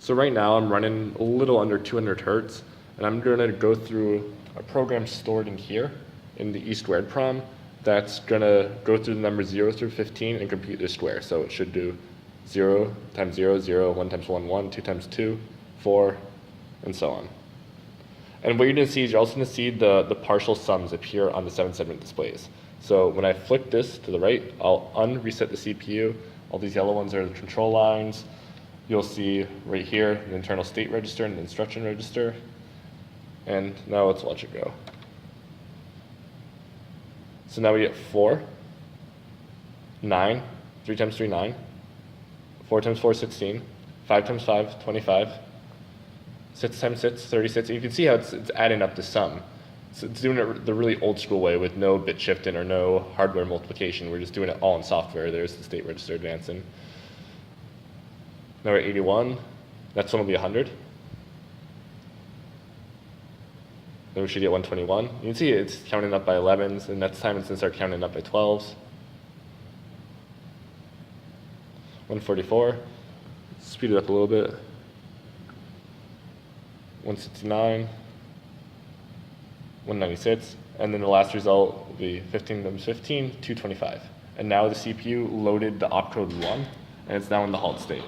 So right now I'm running a little under 200 hertz, and I'm going to go through a program stored in here in the E² prom that's going to go through the numbers 0 through 15 and compute their square. So it should do 0 times 0, 0, 1 times 1, 1, 2 times 2, 4, and so on. And what you're going to see is you're also going to see the partial sums appear on the 7-segment displays. So when I flick this to the right, I'll unreset the CPU. All these yellow ones are the control lines. You'll see right here the internal state register and the instruction register. And now let's watch it go. So now we get 4, 9, 3 times 3, 9, 4 times 4, 16, 5 times 5, 25, 6 times 6, 36. You can see how it's adding up the sum. So it's doing it the really old school way with no bit shifting or no hardware multiplication. We're just doing it all in software. There's the state register advancing. Now we're at 81. Next one will be 100. Then we should get 121. You can see it's counting up by 11s, and next time it's going to start counting up by 12s. 144. Speed it up a little bit. 169. 196. And then the last result will be 15 times 15, 225. And now the CPU loaded the opcode 1, and it's now in the halt state.